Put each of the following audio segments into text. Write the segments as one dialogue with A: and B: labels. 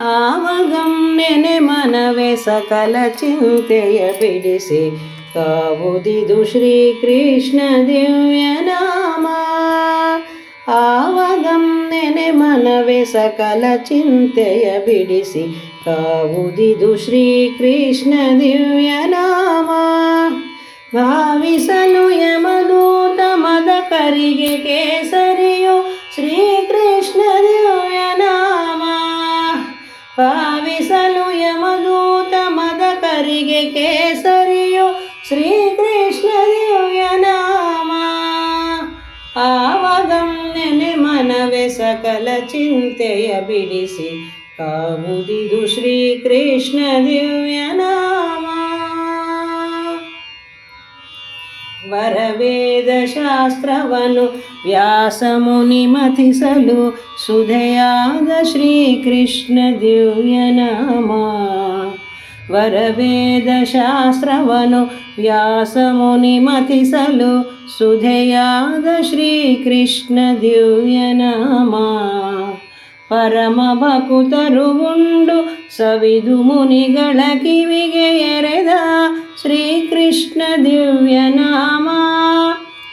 A: ಆವಗಮ್ನೆನೆ ಮನವೇ ಸಕಲ ಚಿಂತೆಯ ಬಿಡಿಸಿ ಕಾವುದಿದು ಶ್ರೀಕೃಷ್ಣ ದಿವ್ಯ ನಾಮ. ಆವಗಮ್ನೆನೆ ಮನವೇ ಸಕಲ ಚಿಂತೆಯ ಬಿಡಿಸಿ ಕಾವುದಿದು ಶ್ರೀಕೃಷ್ಣ ದಿವ್ಯ ನಾಮ. ಭಾವಿಸಲು ಯಮದೂತ ಮದಕರಿಗೆ ಕೇಸರಿಯು ಶ್ರೀಕೃಷ್ಣ ದಿವ್ಯ ನಾಮ. ಭಾವಿಸಲು ಯಮದೂತ ಮದಕರಿಗೆ ಕೇಸರಿಯು ಶ್ರೀಕೃಷ್ಣ ದಿವ್ಯ ನಾಮ. ಆವಗಮ್ನೆನೆ ಮನವೇ ಸಕಲ ಚಿಂತೆಯ ಬಿಡಿಸಿ ಕಾವುದಿದು ಶ್ರೀಕೃಷ್ಣ ದಿವ್ಯ ನಾಮ. ವರವೇದ ಶಾಸ್ತ್ರವನ್ನು ವ್ಯಾಸಮುನಿ ಮಥಿಸಲು ಸುಧೆಯಾದ ಶ್ರೀಕೃಷ್ಣ ದಿವ್ಯ ನಾಮ. ವರವೇದ ಶಾಸ್ತ್ರವನ್ನು ವ್ಯಾಸಮುನಿ ಮಥಿಸಲು ಸುಧೆಯಾದ ಶ್ರೀಕೃಷ್ಣ ದಿವ್ಯ ನಾಮ. ಪರಮ ಭಕುತರು ಉಂಡು ಸವಿದು ಮುನಿಗಳ ಕಿವಿಗೆ ಎರೆದ ಶ್ರೀಕೃಷ್ಣ ದಿವ್ಯ ನಾಮ.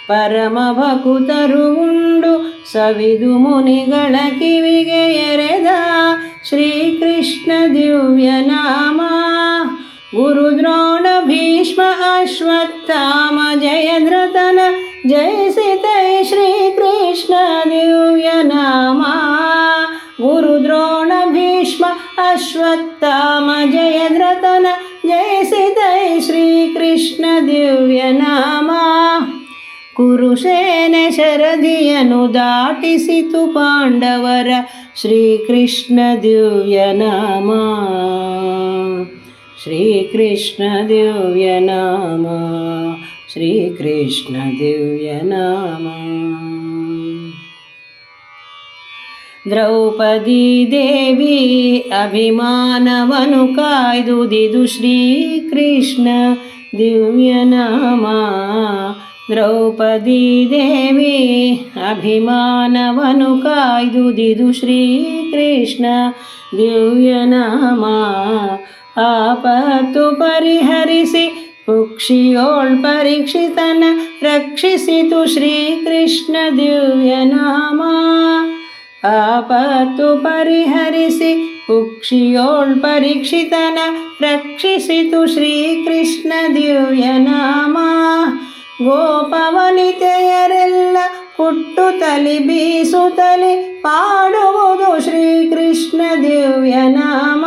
A: ಪರಮ ಭಕುತರು ಉಂಡು ಸವಿದು ಮುನಿಗಳ ಕಿವಿಗೆ ಎರೆದ ಶ್ರೀಕೃಷ್ಣ ದಿವ್ಯ ನಾಮ. ಗುರು ದ್ರೋಣ ಭೀಷ್ಮ ಅಶ್ವತ್ಥಾಮ ಜಯದ್ರಥನ ಜಯಿಸಿತೈ ಶ್ರೀಕೃಷ್ಣ ದಿವ್ಯ ನಾಮ. ಗುರು ದ್ರೋಣ ಭೀಷ್ಮ ಅಶ್ವತ್ಥಾಮ ಜಯದ್ರಥನ ಜಯಿಸಿತೈ ಶ್ರೀಕೃಷ್ಣ ದಿವ್ಯ ನಾಮ. ಕುರುಸೇನೆ ಶರದಿಯನ್ನು ದಾಟಿಸಿತು ಪಾಂಡವರ ಶ್ರೀಕೃಷ್ಣ ದಿವ್ಯ ನಾಮ. ಶ್ರೀಕೃಷ್ಣ ದಿವ್ಯ ನಾಮ. ಶ್ರೀಕೃಷ್ಣ ದಿವ್ಯ ನಾಮ. ದ್ರೌಪದಿ ದೇವಿ ಅಭಿಮಾನವನು ಕಾಯ್ದುದಿದು ಶ್ರೀಕೃಷ್ಣ ದಿವ್ಯ ನಾಮ. ದ್ರೌಪದಿ ದೇವಿ ಅಭಿಮಾನವನು ಕಾಯ್ದುದಿದು ಶ್ರೀಕೃಷ್ಣ ದಿವ್ಯ ನಾಮ. ಆಪತ್ತು ಪರಿಹರಿಸಿ ಕುಕ್ಷಿಯೋಳ್ ಪರೀಕ್ಷಿತನ ರಕ್ಷಿಸಿತು ಶ್ರೀಕೃಷ್ಣ ದಿವ್ಯ ನಾಮ. ಆಪತ್ತು ಪರಿಹರಿಸಿ ಕುಕ್ಷಿಯೋಳ್ ಪರೀಕ್ಷಿತನ ರಕ್ಷಿಸಿತು ಶ್ರೀಕೃಷ್ಣ ದಿವ್ಯ ನಾಮ. ಗೋಪವನಿತೆಯರೆಲ್ಲ ಕುಟ್ಟುತ್ತಲಿ ಬೀಸುತ್ತಲಿ ಪಾಡುವುದು ಶ್ರೀಕೃಷ್ಣ ದಿವ್ಯ ನಾಮ.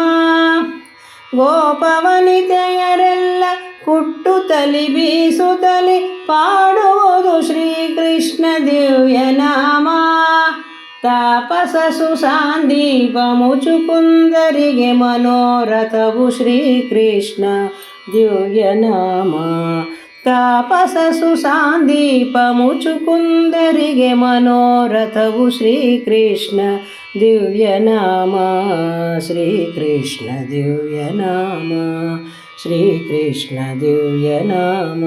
A: ಗೋಪವನಿತೆಯರೆಲ್ಲ ಕುಟ್ಟುತ್ತಲಿ ಬೀಸುತ್ತಲಿ ಪಾಡುವುದು ಶ್ರೀಕೃಷ್ಣ ದಿವ್ಯ ನಾಮ. ತಾಪಸ ಸುಸಾಂದೀಪ ಮುಚುಕುಂದರಿಗೆ ಮನೋರಥವು ಶ್ರೀಕೃಷ್ಣ ದಿವ್ಯ ನಾಮ. ತಾಪಸ ಸುಸಾಂದೀಪ ಮುಚುಕುಂದರಿಗೆ ಮನೋರಥವು ಶ್ರೀಕೃಷ್ಣ ದಿವ್ಯ ನಾಮ. ಶ್ರೀಕೃಷ್ಣ ದಿವ್ಯ ನಾಮ. ಶ್ರೀಕೃಷ್ಣ ದಿವ್ಯ ನಾಮ.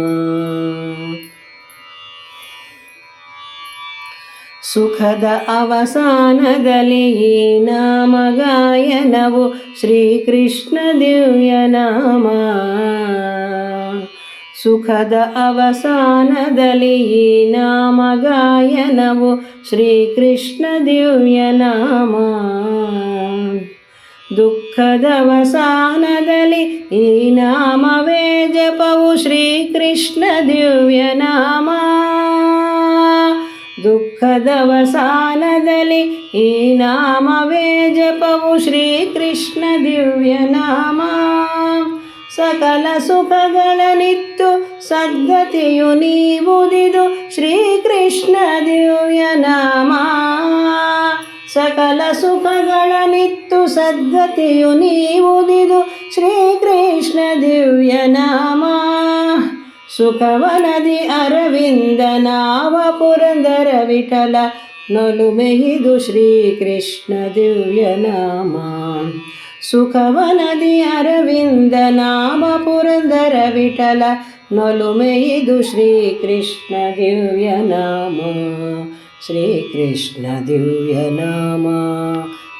A: ಸುಖದ ಅವಸಾನದಲ್ಲಿ ಈ ನಾಮ ಗಾಯನವು ಶ್ರೀಕೃಷ್ಣ ದಿವ್ಯ ನಾಮ. ಸುಖದ ಅವಸಾನದಲ್ಲಿ ಈ ನಾಮ ಗಾಯನವು ಶ್ರೀಕೃಷ್ಣ ದಿವ್ಯ ನಾಮ. ದುಃಖದ ಅವಸಾನದಲ್ಲಿ ಈ ನಾಮವೇ ಜಪವು ಶ್ರೀಕೃಷ್ಣ ದಿವ್ಯ ನಾಮ. ದುಃಖದ ಅವಸಾನದಲ್ಲಿ ಈ ನಾಮವೇ ಜಪವು ಶ್ರೀಕೃಷ್ಣ ದಿವ್ಯ ನಾಮ. ಸಕಲ ಸುಖಗಳನಿತ್ತು ಸದ್ಗತಿಯು ನೀವುದಿದು ಶ್ರೀಕೃಷ್ಣ ದಿವ್ಯ ನಾಮ. ಸಕಲ ಸುಖಗಳನಿತ್ತು ಸದ್ಗತಿಯು ನೀವುದಿದು ಶ್ರೀಕೃಷ್ಣ ದಿವ್ಯ ನಾಮ. ಸುಖವನದಿ ಅರವಿಂದ ನಾವ ಪುರಂದರ ವಿಠಲ ನೊಲುಮೆಯಿದು ಶ್ರೀಕೃಷ್ಣ ದಿವ್ಯ ನಾಮ. ಸುಖವನದಿ ಅರವಿಂದ ನಾಮ ಪುರಂದರ ವಿಠಲ ನೊಲುಮೆಯಿದು ಶ್ರೀಕೃಷ್ಣ ದಿವ್ಯ ನಾಮ. ಶ್ರೀಕೃಷ್ಣ ದಿವ್ಯ ನಾಮ.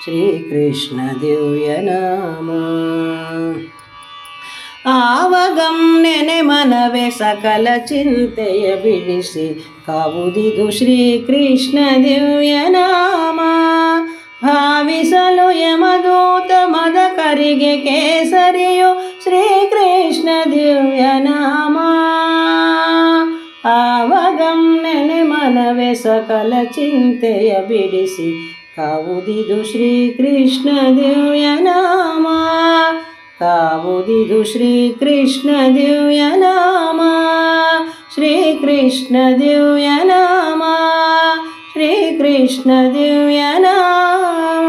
A: ಶ್ರೀಕೃಷ್ಣ ದಿವ್ಯನಾಮ. ಆವಗಂ ನೆನೆ ಮನವೇ ಸಕಲ ಚಿಂತೆಯ ಬಿಡಿಸಿ ಕಾವುದಿದು ಶ್ರೀಕೃಷ್ಣ ದಿವ್ಯನಾಮ. ಭಾವಿಸಲು ಯಮದೂತ ಮದಕರಿಗೆ ಕೇಸರಿಯು ಶ್ರೀಕೃಷ್ಣ ದಿವ್ಯನಾಮ. ಆವಗಂ ನೆನೆ ಮನವೇ ಸಕಲ ಚಿಂತೆಯ ಬಿಡಿಸಿ ಕಾವುದಿದು ಶ್ರೀಕೃಷ್ಣ ದಿವ್ಯನಾಮ. ಕಾವುದಿದು ಶ್ರೀಕೃಷ್ಣ ದಿವ್ಯನಾಮ. ಶ್ರೀಕೃಷ್ಣ ದಿವ್ಯನಾಮ. ಶ್ರೀಕೃಷ್ಣ ದಿವ್ಯನಾಮ.